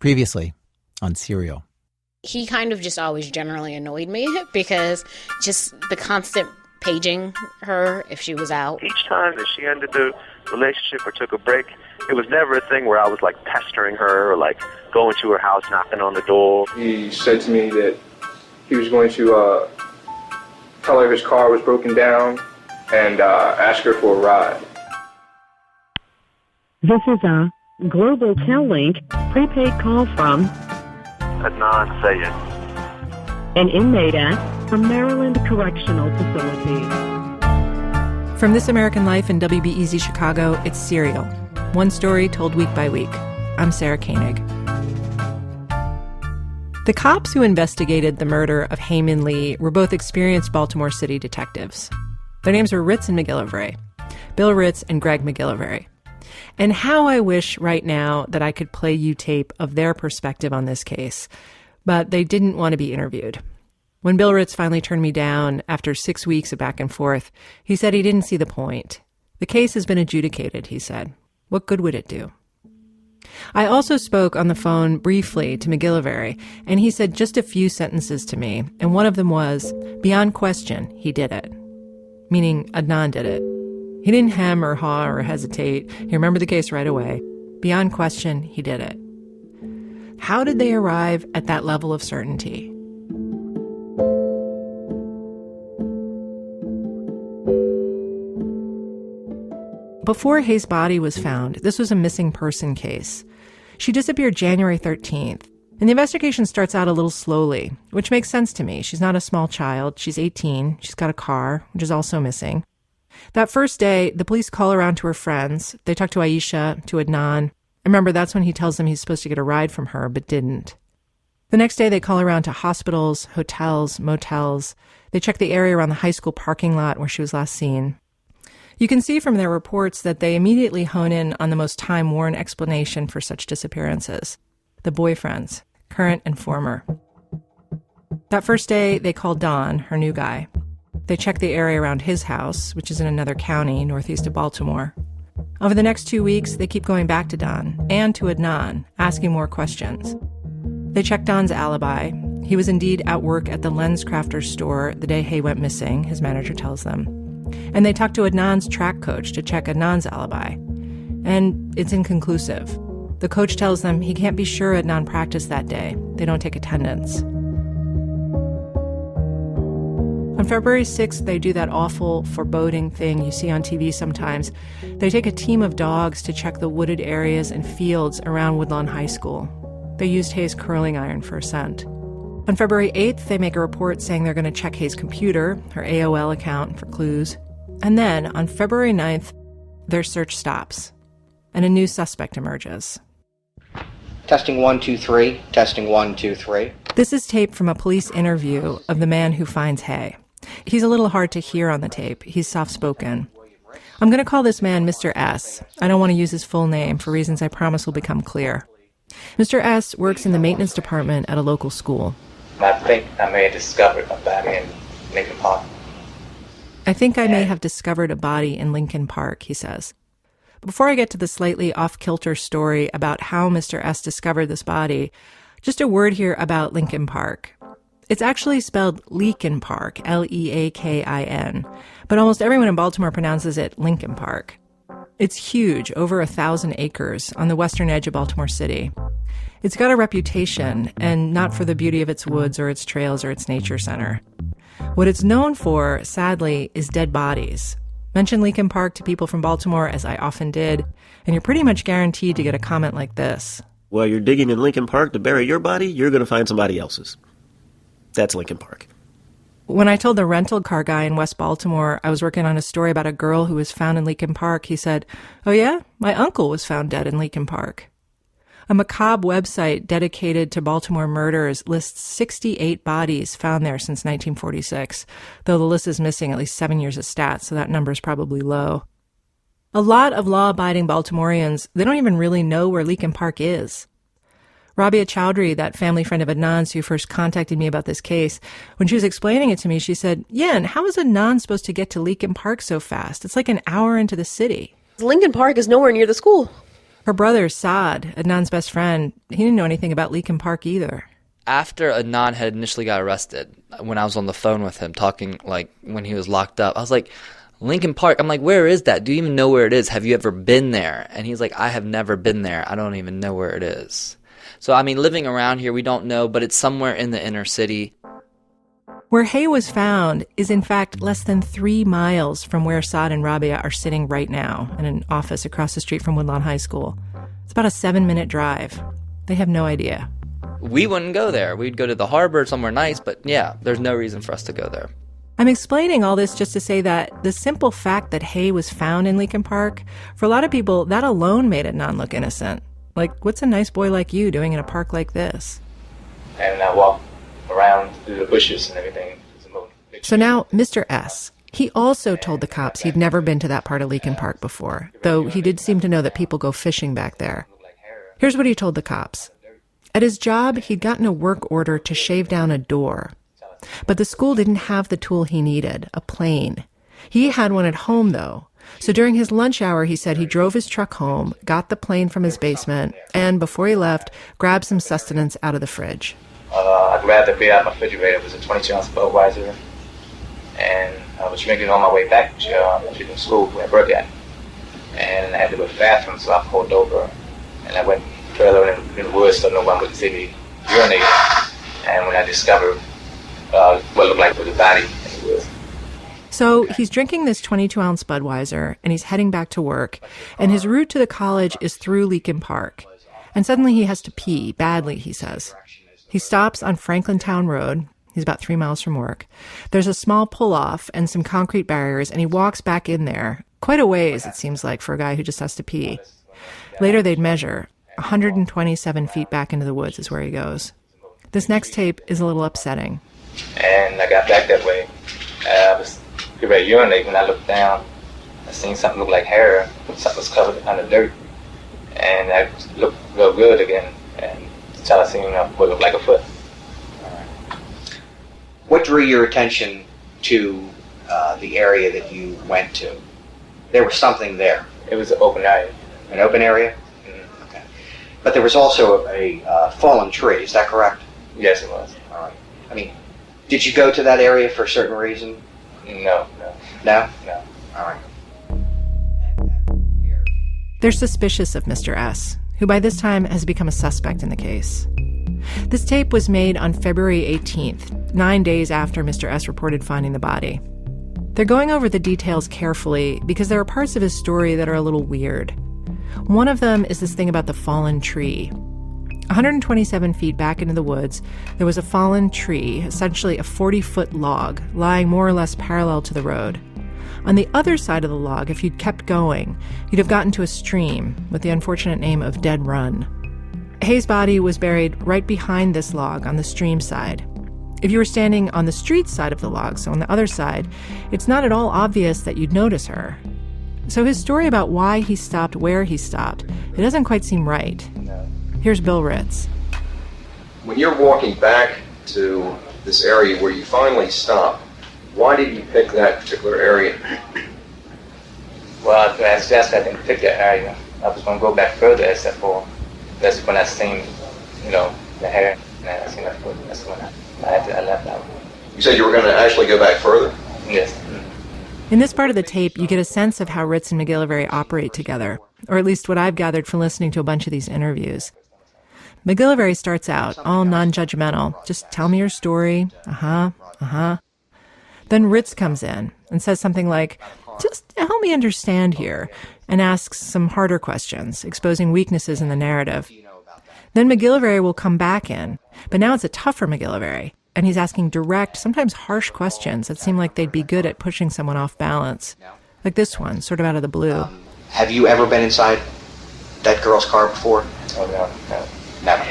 Previously on Serial. He kind of just always generally annoyed me because just the constant paging her if she was out. Each time that she ended the relationship or took a break, it was never a thing where I was like pestering her or like going to her house, knocking on the door. He said to me that he was going to tell her his car was broken down and ask her for a ride. This is a Global Tel-Link prepaid call from Adnan Sayed, an inmate at a Maryland correctional facility. From This American Life and WBEZ Chicago, it's Serial. One story told week by week. I'm Sarah Koenig. The cops who investigated the murder of Hae Min Lee were both experienced Baltimore City detectives. Their names were Ritz and McGillivray, Bill Ritz and Greg McGillivray. And how I wish right now that I could play you tape of their perspective on this case. But they didn't want to be interviewed. When Bill Ritz finally turned me down after 6 weeks of back and forth, he said he didn't see the point. The case has been adjudicated, he said. What good would it do? I also spoke on the phone briefly to McGillivray, and he said just a few sentences to me, and one of them was, beyond question, he did it. Meaning Adnan did it. He didn't hem or haw or hesitate. He remembered the case right away. Beyond question, he did it. How did they arrive at that level of certainty? Before Hae's body was found, this was a missing person case. She disappeared January 13th, and the investigation starts out a little slowly, which makes sense to me. She's not a small child. She's 18. She's got a car, which is also missing. That first day, the police call around to her friends. They talk to Aisha, to Adnan. Remember, that's when he tells them he's supposed to get a ride from her, but didn't. The next day, they call around to hospitals, hotels, motels. They check the area around the high school parking lot where she was last seen. You can see from their reports that they immediately hone in on the most time-worn explanation for such disappearances. The boyfriends, current and former. That first day, they called Don, her new guy. They check the area around his house, which is in another county northeast of Baltimore. Over the next 2 weeks, they keep going back to Don and to Adnan, asking more questions. They check Don's alibi. He was indeed at work at the LensCrafters store the day Hae went missing, his manager tells them. And they talk to Adnan's track coach to check Adnan's alibi. And it's inconclusive. The coach tells them he can't be sure Adnan practiced that day. They don't take attendance. On February 6th, they do that awful, foreboding thing you see on TV sometimes. They take a team of dogs to check the wooded areas and fields around Woodlawn High School. They used Hae's curling iron for a scent. On February 8th, they make a report saying they're going to check Hae's computer, her AOL account, for clues. And then, on February 9th, their search stops, and a new suspect emerges. Testing 1, 2, 3. Testing 1, 2, 3. This is tape from a police interview of the man who finds Hae. He's a little hard to hear on the tape. He's soft-spoken. I'm going to call this man Mr. S. I don't want to use his full name for reasons I promise will become clear. Mr. S works in the maintenance department at a local school. I think I may have discovered a body in Lincoln Park. I think I may have discovered a body in Lincoln Park, he says. Before I get to the slightly off-kilter story about how Mr. S discovered this body, just a word here about Lincoln Park. It's actually spelled Leakin Park, L-E-A-K-I-N, but almost everyone in Baltimore pronounces it Lincoln Park. It's huge, over 1,000 acres, on the western edge of Baltimore City. It's got a reputation, and not for the beauty of its woods or its trails or its nature center. What it's known for, sadly, is dead bodies. Mention Lincoln Park to people from Baltimore, as I often did, and you're pretty much guaranteed to get a comment like this. While you're digging in Lincoln Park to bury your body, you're going to find somebody else's. That's Lincoln Park. When I told the rental car guy in West Baltimore I was working on a story about a girl who was found in Lincoln Park, he said, "Oh yeah? My uncle was found dead in Lincoln Park." A macabre website dedicated to Baltimore murders lists 68 bodies found there since 1946, though the list is missing at least 7 years of stats, so that number is probably low. A lot of law-abiding Baltimoreans, they don't even really know where Lincoln Park is. Rabia Chowdhury, that family friend of Adnan's who first contacted me about this case, when she was explaining it to me, she said, "Yeah, and how is Adnan supposed to get to Lincoln Park so fast? It's like an hour into the city." Lincoln Park is nowhere near the school. Her brother, Saad, Adnan's best friend, he didn't know anything about Leakin Park either. After Adnan had initially got arrested, when I was on the phone with him talking, like, when he was locked up, I was like, Lincoln Park, I'm like, where is that? Do you even know where it is? Have you ever been there? And he's like, I have never been there. I don't even know where it is. So, I mean, living around here, we don't know, but it's somewhere in the inner city. Where Hay was found is, in fact, less than 3 miles from where Saad and Rabia are sitting right now in an office across the street from Woodlawn High School. It's about a 7-minute drive. They have no idea. We wouldn't go there. We'd go to the harbor, somewhere nice, but yeah, there's no reason for us to go there. I'm explaining all this just to say that the simple fact that Hay was found in Leakin Park, for a lot of people, that alone made Adnan look innocent. Like, what's a nice boy like you doing in a park like this? And I walked around through the bushes and everything. So now, Mr. S., he also told the cops he'd never been to that part of Leakin Park before, though he did seem to know that people go fishing back there. Here's what he told the cops. At his job, he'd gotten a work order to shave down a door. But the school didn't have the tool he needed, a plane. He had one at home, though. So during his lunch hour, he said he drove his truck home, got the plane from his basement, and before he left, grabbed some sustenance out of the fridge. I grabbed a beer out of my refrigerator. It was a 22-ounce Budweiser. And I was drinking on my way back to school where I work at. And I had to go to the bathroom, so I pulled over. And I went further in the woods so no one would see me urinate. And when I discovered what looked like was a body in the woods. So he's drinking this 22-ounce Budweiser, and he's heading back to work. And his route to the college is through Leakin Park. And suddenly he has to pee, badly, he says. He stops on Franklintown Road. He's about 3 miles from work. There's a small pull-off and some concrete barriers, and he walks back in there. Quite a ways, it seems like, for a guy who just has to pee. Later they'd measure. 127 feet back into the woods is where he goes. This next tape is a little upsetting. And I got back that way. I was getting ready to urinate when I looked down. I seen something look like hair. Something was covered under dirt. And I looked real good again. And until I seen what looked like a foot. What drew your attention to the area that you went to? There was something there. It was an open area. An open area? Mm-hmm. Okay. But there was also a fallen tree, is that correct? Yes, it was. All right. I mean, did you go to that area for a certain reason? No. No? No. All right. They're suspicious of Mr. S., who by this time has become a suspect in the case. This tape was made on February 18th, 9 days after Mr. S. reported finding the body. They're going over the details carefully because there are parts of his story that are a little weird. One of them is this thing about the fallen tree. 127 feet back into the woods, there was a fallen tree, essentially a 40-foot log, lying more or less parallel to the road. On the other side of the log, if you'd kept going, you'd have gotten to a stream with the unfortunate name of Dead Run. Hay's body was buried right behind this log on the stream side. If you were standing on the street side of the log, so on the other side, it's not at all obvious that you'd notice her. So his story about why he stopped where he stopped, it doesn't quite seem right. Here's Bill Ritz. When you're walking back to this area where you finally stop, why did you pick that particular area? Well, I didn't pick that area. I was going to go back further, except for that's when I seen, the hair, and I seen that foot. That's when I left out. You said you were going to actually go back further? Yes. In this part of the tape, you get a sense of how Ritz and McGillivray operate together, or at least what I've gathered from listening to a bunch of these interviews. McGillivray starts out, all non-judgmental. Just tell me your story. Then Ritz comes in and says something like, just help me understand here, and asks some harder questions, exposing weaknesses in the narrative. Then McGillivray will come back in, but now it's a tougher McGillivray, and he's asking direct, sometimes harsh questions that seem like they'd be good at pushing someone off balance. Like this one, sort of out of the blue. Have you ever been inside that girl's car before? Oh, no. Never.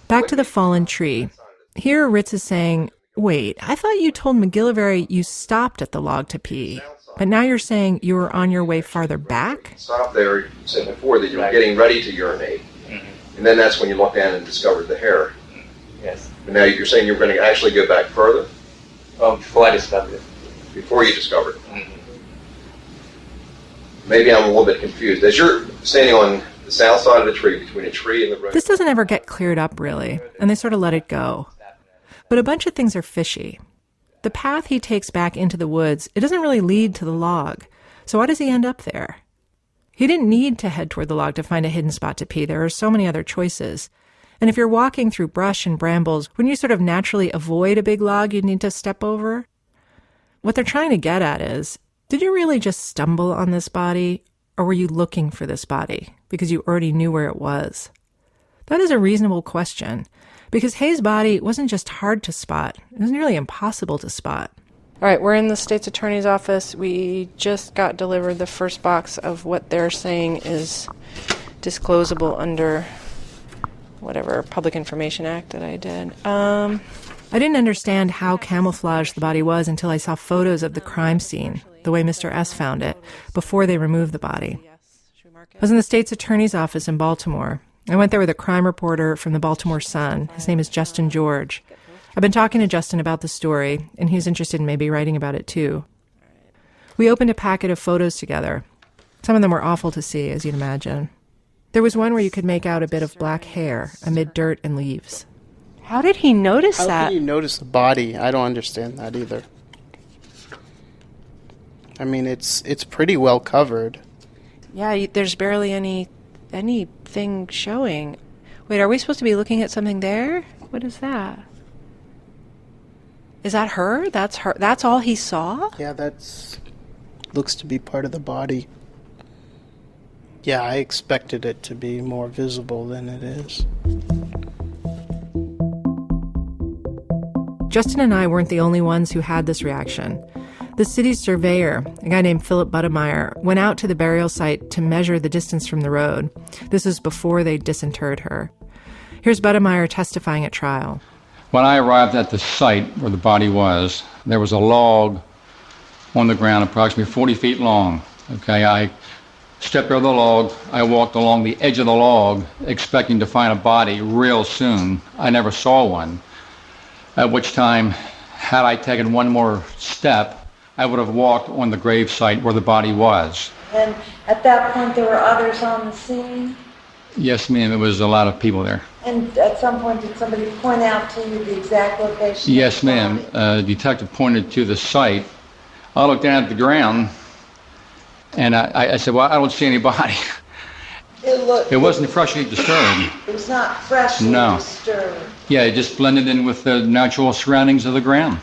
Back to the fallen tree. Here Ritz is saying, wait, I thought you told McGillivray you stopped at the log to pee, but now you're saying you were on your way farther back? Stop there, you said before that you were getting ready to urinate. Mm-hmm. And then that's when you looked down and discovered the hair. Yes. And now you're saying you're going to actually go back further? Oh, before I discovered it. Before you discovered it? Mm-hmm. maybe I'm a little bit confused. As you're standing on the south side of the tree, between a tree and the road. This doesn't ever get cleared up, really, and they sort of let it go. But a bunch of things are fishy. The path he takes back into the woods, it doesn't really lead to the log. So why does he end up there? He didn't need to head toward the log to find a hidden spot to pee. There are so many other choices. And if you're walking through brush and brambles, wouldn't you sort of naturally avoid a big log you'd need to step over? What they're trying to get at is, did you really just stumble on this body, or were you looking for this body because you already knew where it was? That is a reasonable question, because Hayes' body wasn't just hard to spot. It was nearly impossible to spot. All right, we're in the state's attorney's office. We just got delivered the first box of what they're saying is disclosable under whatever Public Information Act that I did. I didn't understand how camouflaged the body was until I saw photos of the crime scene, the way Mr. S. found it, before they removed the body. I was in the state's attorney's office in Baltimore. I went there with a crime reporter from the Baltimore Sun. His name is Justin George. I've been talking to Justin about the story, and he's interested in maybe writing about it too. We opened a packet of photos together. Some of them were awful to see, as you'd imagine. There was one where you could make out a bit of black hair amid dirt and leaves. How did he notice that? How can you notice the body? I don't understand that either. I mean, it's pretty well covered. Yeah, there's barely anything showing. Wait, are we supposed to be looking at something there? What is that? Is that her? That's her. That's all he saw? Yeah, looks to be part of the body. Yeah, I expected it to be more visible than it is. Justin and I weren't the only ones who had this reaction. The city's surveyor, a guy named Philip Budemeyer, went out to the burial site to measure the distance from the road. This is before they disinterred her. Here's Budemeyer testifying at trial. When I arrived at the site where the body was, there was a log on the ground approximately 40 feet long. Okay, I stepped over the log. I walked along the edge of the log expecting to find a body real soon. I never saw one. At which time, had I taken one more step, I would have walked on the grave site where the body was. And at that point, there were others on the scene? Yes, ma'am, it was a lot of people there. And at some point, did somebody point out to you the exact location? Yes, ma'am. The detective pointed to the site. I looked down at the ground, and I said, well, I don't see any body. It wasn't freshly disturbed. It was not freshly disturbed. Yeah, it just blended in with the natural surroundings of the ground.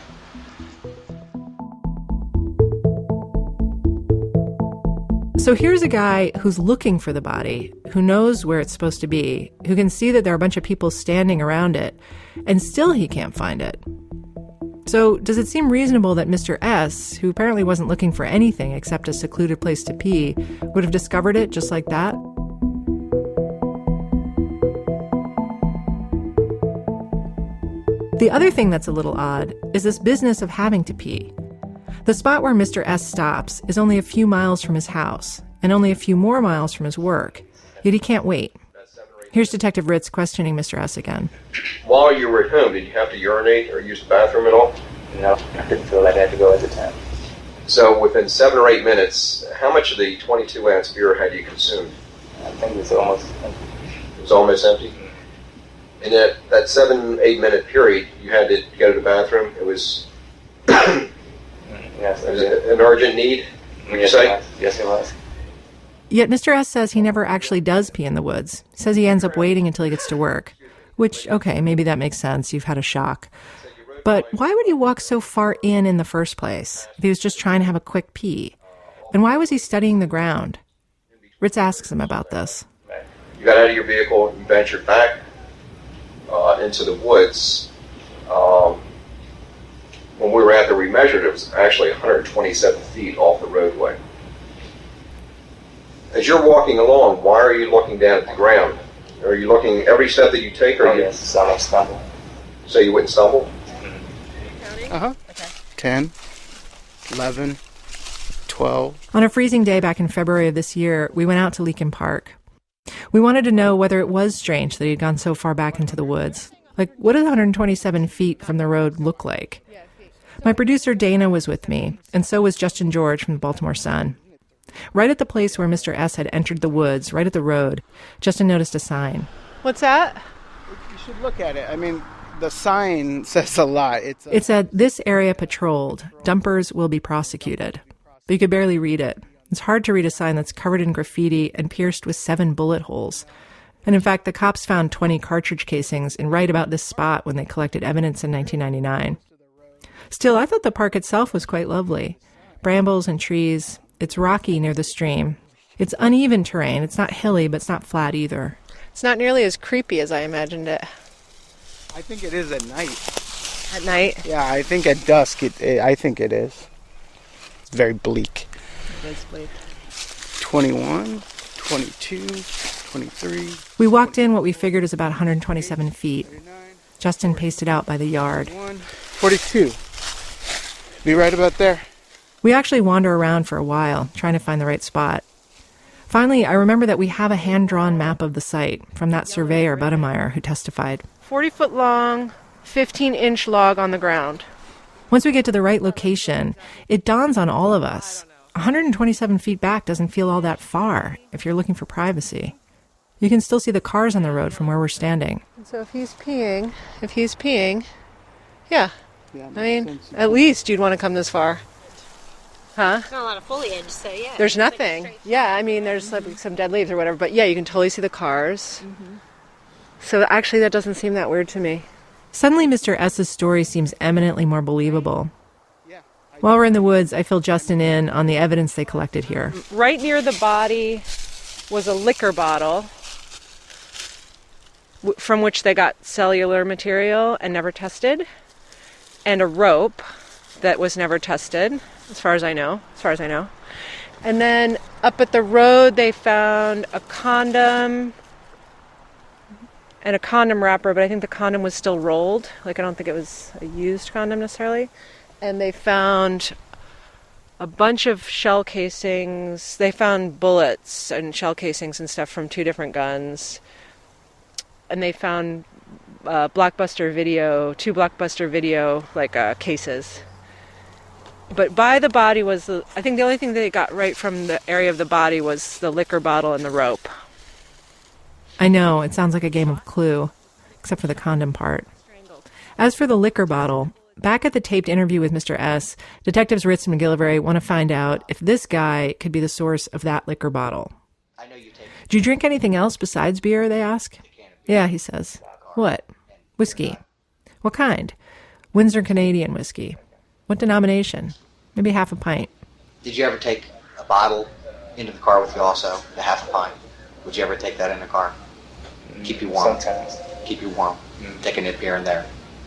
So here's a guy who's looking for the body, who knows where it's supposed to be, who can see that there are a bunch of people standing around it, and still he can't find it. So does it seem reasonable that Mr. S., who apparently wasn't looking for anything except a secluded place to pee, would have discovered it just like that? The other thing that's a little odd is this business of having to pee. The spot where Mr. S. stops is only a few miles from his house and only a few more miles from his work, yet he can't wait. Here's Detective Ritz questioning Mr. S. again. While you were at home, did you have to urinate or use the bathroom at all? No, I didn't feel like I had to go at the time. So within 7 or 8 minutes, how much of the 22-ounce beer had you consumed? I think it was almost empty. It was almost empty? In that 7-8 minute period, you had to go to the bathroom. It was, yes, it was an urgent need, would you say? Yes, it was. Yet Mr. S. says he never actually does pee in the woods. He says he ends up waiting until he gets to work. Which, okay, maybe that makes sense. You've had a shock. But why would he walk so far in the first place if he was just trying to have a quick pee? And why was he studying the ground? Ritz asks him about this. You got out of your vehicle and ventured back into the woods. When we were out there, we measured, it was actually 127 feet off the roadway. As you're walking along, why are you looking down at the ground? Are you looking every step that you take? Or yes, so I don't stumble. So you wouldn't stumble? Uh-huh. Okay. 10, 11, 12. On a freezing day back in February of this year, we went out to Leakin Park. We wanted to know whether it was strange that he'd gone so far back into the woods. Like, what does 127 feet from the road look like? My producer Dana was with me, and so was Justin George from the Baltimore Sun. Right at the place where Mr. S had entered the woods, right at the road, Justin noticed a sign. What's that? You should look at it. I mean, the sign says a lot. It said, "This area patrolled. Dumpers will be prosecuted." But you could barely read it. It's hard to read a sign that's covered in graffiti and pierced with 7 bullet holes. And in fact, the cops found 20 cartridge casings in right about this spot when they collected evidence in 1999. Still, I thought the park itself was quite lovely. Brambles and trees. It's rocky near the stream. It's uneven terrain. It's not hilly, but it's not flat either. It's not nearly as creepy as I imagined it. I think it is at night. At night? Yeah, I think at dusk, I think it is. It's very bleak. It is bleak. 21, 22, 23. We walked in what we figured is about 127 feet. Justin paced it out by the yard. 42. Be right about there. We actually wander around for a while, trying to find the right spot. Finally, I remember that we have a hand-drawn map of the site from that surveyor, Budemeyer, who testified. 40-foot long, 15-inch log on the ground. Once we get to the right location, it dawns on all of us. 127 feet back doesn't feel all that far if you're looking for privacy. You can still see the cars on the road from where we're standing. So if he's peeing, yeah. I mean, at least you'd want to come this far. Huh? There's not a lot of foliage, so yeah. There's nothing. Yeah, I mean, there's like some dead leaves or whatever, but yeah, you can totally see the cars. Mm-hmm. So actually, that doesn't seem that weird to me. Suddenly, Mr. S.'s story seems eminently more believable. While we're in the woods, I fill Justin in on the evidence they collected here. Right near the body was a liquor bottle from which they got cellular material and never tested, and a rope that was never tested, as far as I know. And then up at the road, they found a condom and a condom wrapper, but I think the condom was still rolled. Like, I don't think it was a used condom necessarily. And they found a bunch of shell casings. They found bullets and shell casings and stuff from 2 different guns. And they found two Blockbuster Video, cases. But by the body was, I think the only thing they got right from the area of the body was the liquor bottle and the rope. I know, it sounds like a game of Clue, except for the condom part. As for the liquor bottle, back at the taped interview with Mr. S, Detectives Ritz and McGillivray want to find out if this guy could be the source of that liquor bottle. Do you drink anything else besides beer, they ask? Yeah, he says. What? Whiskey. What kind? Windsor Canadian whiskey. What denomination? Maybe half a pint. Did you ever take a bottle into the car with you also, the half a pint? Would you ever take that in the car? Keep you warm. Sometimes. Keep you warm. Take a nip here and there.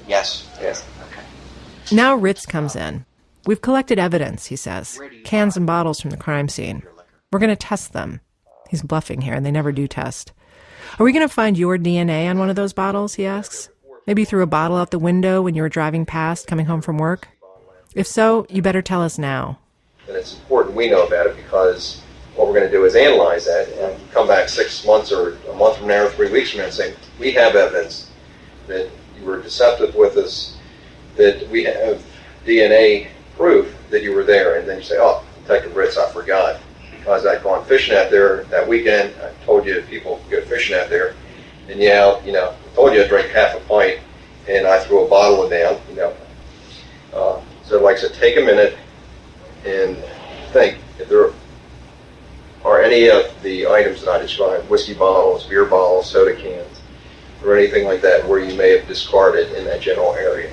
Yes? Yes. Okay. Now Ritz comes in. We've collected evidence, he says. Cans and bottles from the crime scene. We're going to test them. He's bluffing here, and they never do test. Are we going to find your DNA on one of those bottles, he asks? Maybe you threw a bottle out the window when you were driving past, coming home from work? If so, you better tell us now. And it's important we know about it, because what we're going to do is analyze that and come back 6 months or a month from now or 3 weeks from now and say, we have evidence that you were deceptive with us, that we have DNA proof that you were there. And then you say, oh, Detective Ritz, I forgot. Because I'd gone fishing out there that weekend. I told you people go fishing out there. And I told you I drank half a pint and I threw a bottle down, So like I said, take a minute and think if there are any of the items that I described, whiskey bottles, beer bottles, soda cans, or anything like that where you may have discarded in that general area.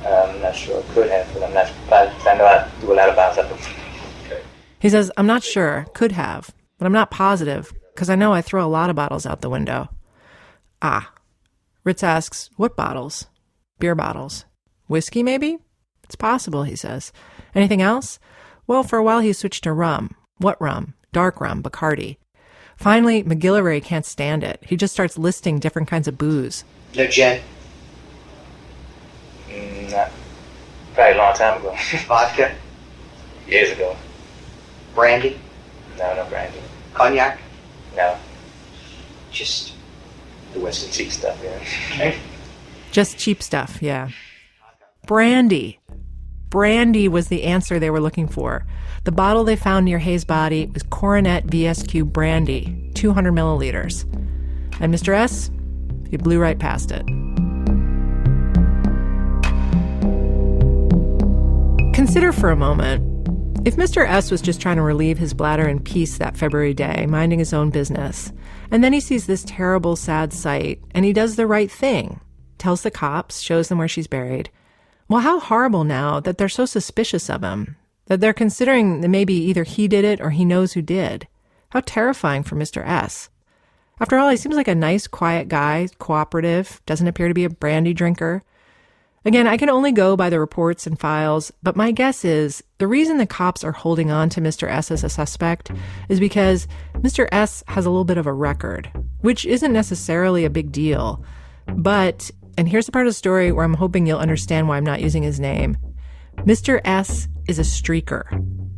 I'm not sure. Could have, but I'm not positive. I know I do a lot of bottles up there. He says, I'm not sure. Could have. But I'm not positive, because I know I throw a lot of bottles out the window. Ah. Ritz asks, what bottles? Beer bottles. Whiskey, maybe? It's possible, he says. Anything else? Well, for a while he switched to rum. What rum? Dark rum, Bacardi. Finally, McGillivray can't stand it. He just starts listing different kinds of booze. No gin? Not. Probably a long time ago. Vodka? Years ago. Brandy? No brandy. Cognac? No. Just the whiskey. Cheap stuff, yeah. Just cheap stuff, yeah. Brandy. brandy was the answer they were looking for. The bottle they found near Hayes' body was Coronet VSQ brandy, 200 milliliters. And Mr. S, he blew right past it. Consider for a moment, if Mr. S was just trying to relieve his bladder in peace that February day, minding his own business, and then he sees this terrible, sad sight, and he does the right thing, tells the cops, shows them where she's buried. Well, how horrible now that they're so suspicious of him, that they're considering that maybe either he did it or he knows who did. How terrifying for Mr. S. After all, he seems like a nice, quiet guy, cooperative, doesn't appear to be a brandy drinker. Again, I can only go by the reports and files, but my guess is the reason the cops are holding on to Mr. S as a suspect is because Mr. S has a little bit of a record, which isn't necessarily a big deal. But, and here's the part of the story where I'm hoping you'll understand why I'm not using his name, Mr. S is a streaker,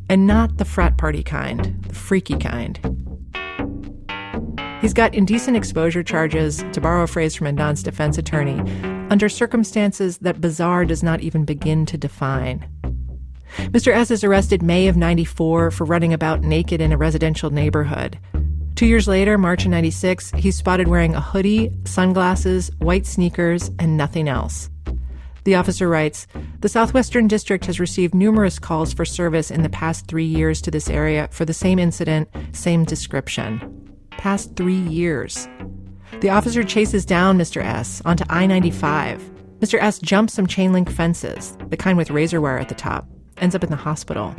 and not the frat party kind, the freaky kind. He's got indecent exposure charges, to borrow a phrase from a Don's defense attorney, under circumstances that bizarre does not even begin to define. Mr. S is arrested May of 94 for running about naked in a residential neighborhood. 2 years later, March of 96, he's spotted wearing a hoodie, sunglasses, white sneakers, and nothing else. The officer writes, "The Southwestern District has received numerous calls for service in the past 3 years to this area for the same incident, same description." Past 3 years. The officer chases down Mr. S onto I-95. Mr. S jumps some chain link fences, the kind with razor wire at the top, ends up in the hospital.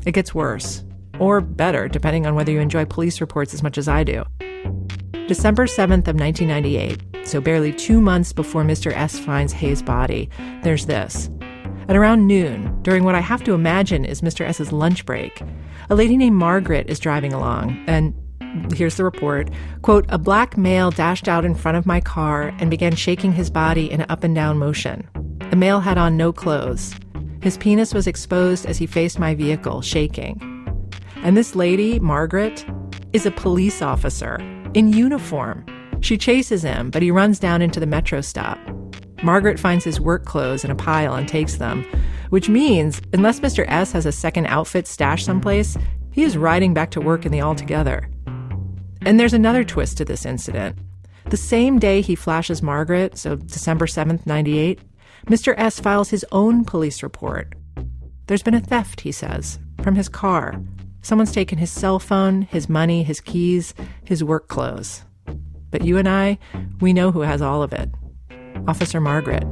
It gets worse. Or better, depending on whether you enjoy police reports as much as I do. December 7th of 1998, so barely 2 months before Mr. S finds Hayes' body, there's this. At around noon, during what I have to imagine is Mr. S's lunch break, a lady named Margaret is driving along, and here's the report, quote, "A black male dashed out in front of my car and began shaking his body in an up and down motion. The male had on no clothes. His penis was exposed as he faced my vehicle, shaking." And this lady, Margaret, is a police officer in uniform. She chases him, but he runs down into the metro stop. Margaret finds his work clothes in a pile and takes them, which means, unless Mr. S has a second outfit stashed someplace, he is riding back to work in the Altogether. And there's another twist to this incident. The same day he flashes Margaret, so December 7th, 98, Mr. S files his own police report. There's been a theft, he says, from his car. Someone's taken his cell phone, his money, his keys, his work clothes. But you and I, we know who has all of it. Officer Margaret.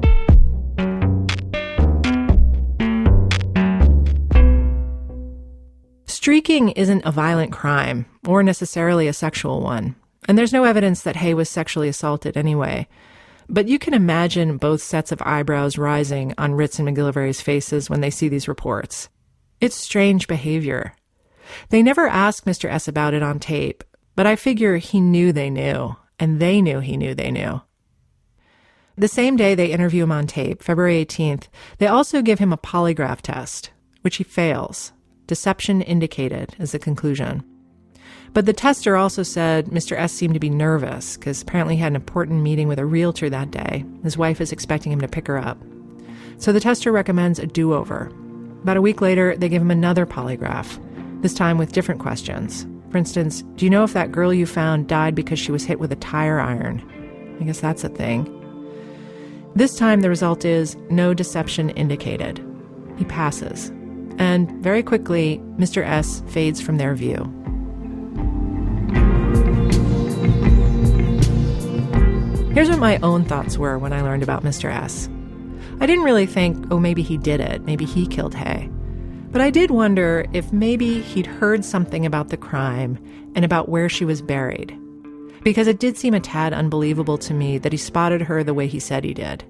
Streaking isn't a violent crime, or necessarily a sexual one. And there's no evidence that Hay was sexually assaulted anyway. But you can imagine both sets of eyebrows rising on Ritz and McGillivary's faces when they see these reports. It's strange behavior. They never asked Mr. S about it on tape, but I figure he knew they knew, and they knew he knew they knew. The same day they interview him on tape, February 18th, they also give him a polygraph test, which he fails. Deception indicated is the conclusion. But the tester also said Mr. S seemed to be nervous because apparently he had an important meeting with a realtor that day. His wife is expecting him to pick her up. So the tester recommends a do-over. About a week later, they give him another polygraph, this time with different questions. For instance, do you know if that girl you found died because she was hit with a tire iron? I guess that's a thing. This time the result is no deception indicated. He passes. And very quickly, Mr. S fades from their view. Here's what my own thoughts were when I learned about Mr. S. I didn't really think, oh, maybe he did it. Maybe he killed Hay. But I did wonder if maybe he'd heard something about the crime and about where she was buried. Because it did seem a tad unbelievable to me that he spotted her the way he said he did.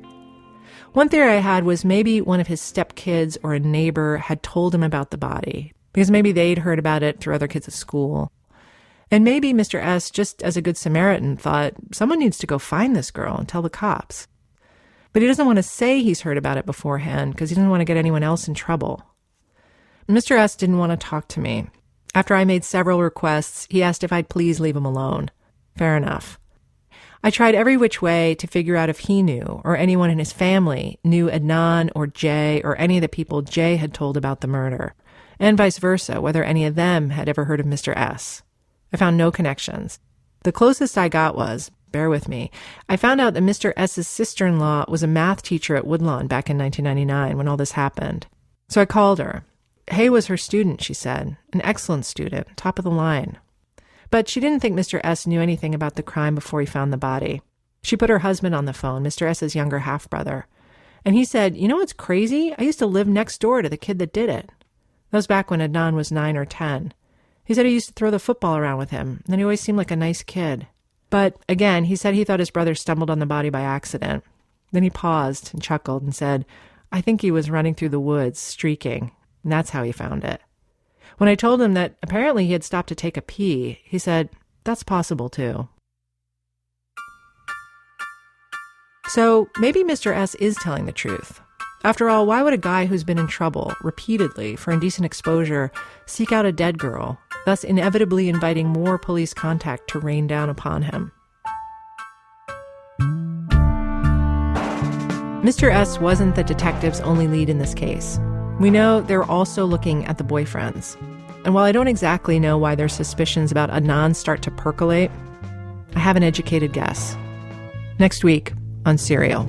One theory I had was maybe one of his stepkids or a neighbor had told him about the body, because maybe they'd heard about it through other kids at school. And maybe Mr. S, just as a good Samaritan, thought someone needs to go find this girl and tell the cops. But he doesn't want to say he's heard about it beforehand because he doesn't want to get anyone else in trouble. Mr. S didn't want to talk to me. After I made several requests, he asked if I'd please leave him alone. Fair enough. I tried every which way to figure out if he knew, or anyone in his family knew Adnan or Jay or any of the people Jay had told about the murder, and vice versa, whether any of them had ever heard of Mr. S. I found no connections. The closest I got was, bear with me, I found out that Mr. S.'s sister-in-law was a math teacher at Woodlawn back in 1999 when all this happened. So I called her. Hay was her student, she said, an excellent student, top of the line. But she didn't think Mr. S. knew anything about the crime before he found the body. She put her husband on the phone, Mr. S.'s younger half-brother. And he said, you know what's crazy? I used to live next door to the kid that did it. That was back when Adnan was 9 or 10. He said he used to throw the football around with him, and he always seemed like a nice kid. But, again, he said he thought his brother stumbled on the body by accident. Then he paused and chuckled and said, I think he was running through the woods, streaking, and that's how he found it. When I told him that apparently he had stopped to take a pee, he said, that's possible too. So maybe Mr. S is telling the truth. After all, why would a guy who's been in trouble repeatedly for indecent exposure seek out a dead girl, thus inevitably inviting more police contact to rain down upon him? Mr. S wasn't the detective's only lead in this case. We know they're also looking at the boyfriends. And while I don't exactly know why their suspicions about Adnan start to percolate, I have an educated guess. Next week on Serial.